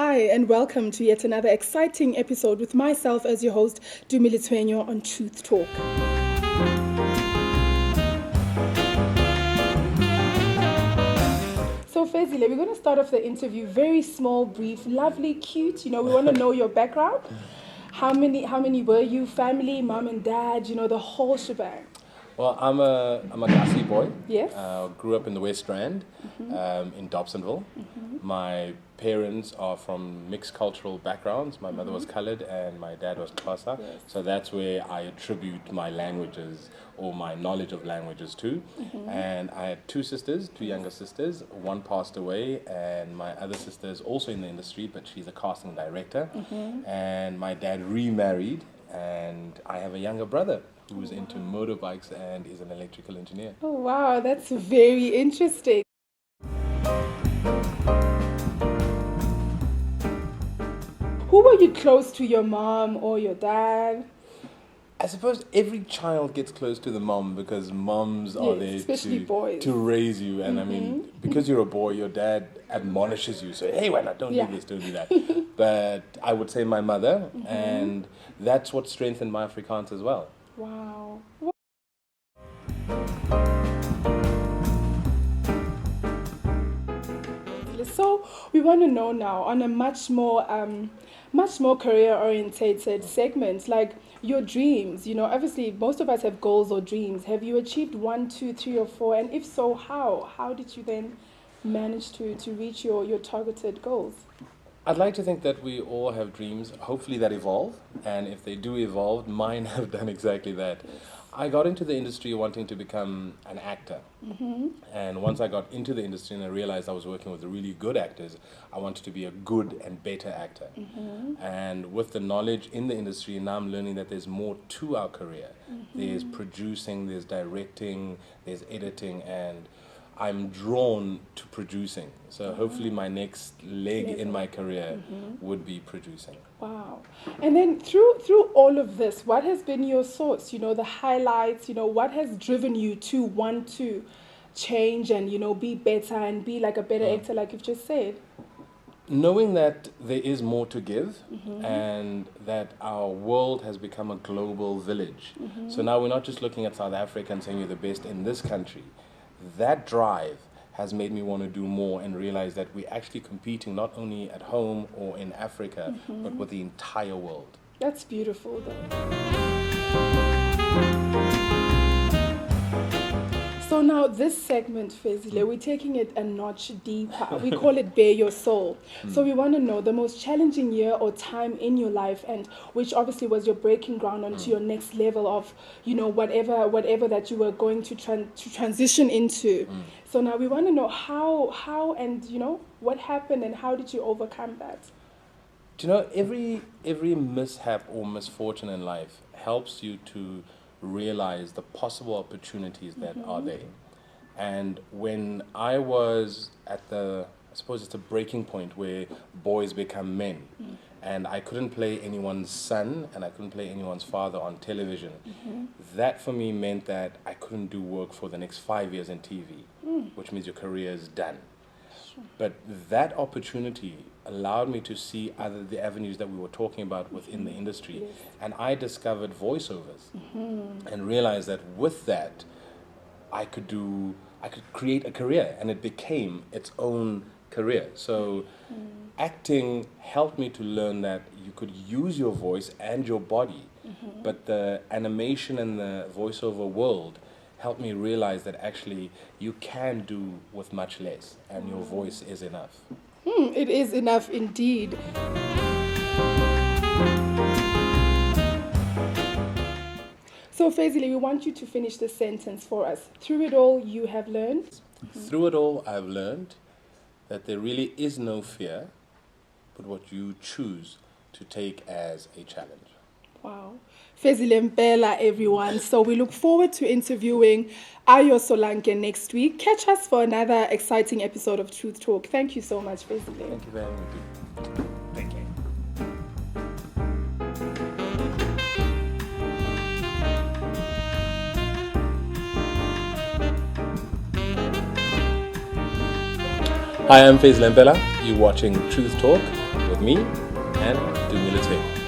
Hi, and welcome to yet another exciting episode with myself as your host, Tumie Letsoenyo on Truth Talk. So Fezile, we're going to start off the interview very small, brief, lovely, cute. We want to know your background. How many were you? Family, mom and dad, the whole shebang. Well, I'm a Kasi boy. Yes. Grew up in the West Rand, in Dobsonville. My parents are from mixed cultural backgrounds. My mother was colored and my dad was Xhosa. Yes. So that's where I attribute my languages or my knowledge of languages to. And I had two younger sisters. One passed away, and my other sister is also in the industry, but she's a casting director. And my dad remarried, and I have a younger brother who's into motorbikes and is an electrical engineer. Oh, wow, that's very interesting. Who were you close to, your mom or your dad? I suppose every child gets close to the mom because moms are there especially boys. to raise you. And I mean, because you're a boy, your dad admonishes you. So, hey, why not? Don't do this, don't do that. But I would say my mother, and that's what strengthened my Afrikaans as well. Wow. So we want to know now on a much more career-orientated segment, like your dreams. Obviously most of us have goals or dreams. Have you achieved 1, 2, 3, or 4? And if so, how? How did you then manage to reach your targeted goals? I'd like to think that we all have dreams, hopefully that evolve, and if they do evolve, mine have done exactly that. I got into the industry wanting to become an actor, and once I got into the industry and I realized I was working with really good actors, I wanted to be a good and better actor. And with the knowledge in the industry, now I'm learning that there's more to our career. There's producing, there's directing, there's editing, and I'm drawn to producing. So hopefully my next leg in my career would be producing. Wow. And then through all of this, what has been your source? The highlights, what has driven you to want to change and, be better and be like a better actor, like you've just said? Knowing that there is more to give and that our world has become a global village. So now we're not just looking at South Africa and saying you're the best in this country. That drive has made me want to do more and realize that we're actually competing not only at home or in Africa, but with the entire world. That's beautiful, though. So now this segment, Fezile, we're taking it a notch deeper. We call it Bare Your Soul. So we want to know the most challenging year or time in your life, and which obviously was your breaking ground onto your next level of, whatever that you were going to transition into. So now we want to know how and, what happened and how did you overcome that? Do you know, every mishap or misfortune in life helps you to realize the possible opportunities that are there. And when I was at I suppose it's a breaking point where boys become men, and I couldn't play anyone's son and I couldn't play anyone's father on television, that for me meant that I couldn't do work for the next 5 years in TV, which means your career is done. But that opportunity allowed me to see the avenues that we were talking about within the industry. And I discovered voiceovers and realized that with that, I could create a career, and it became its own career. So acting helped me to learn that you could use your voice and your body, but the animation and the voiceover world helped me realize that actually you can do with much less, and your voice is enough. It is enough indeed. So Fezile, we want you to finish the sentence for us. Through it all, you have learned? Through it all, I've learned that there really is no fear, but what you choose to take as a challenge. Wow. Fezile Mpela, everyone. So we look forward to interviewing Ayo Solanke next week. Catch us for another exciting episode of Truth Talk. Thank you so much, Fezile. Thank you very much. Thank you. Hi, I'm Fezile Mpela. You're watching Truth Talk with me and Tumie Letsoenyo.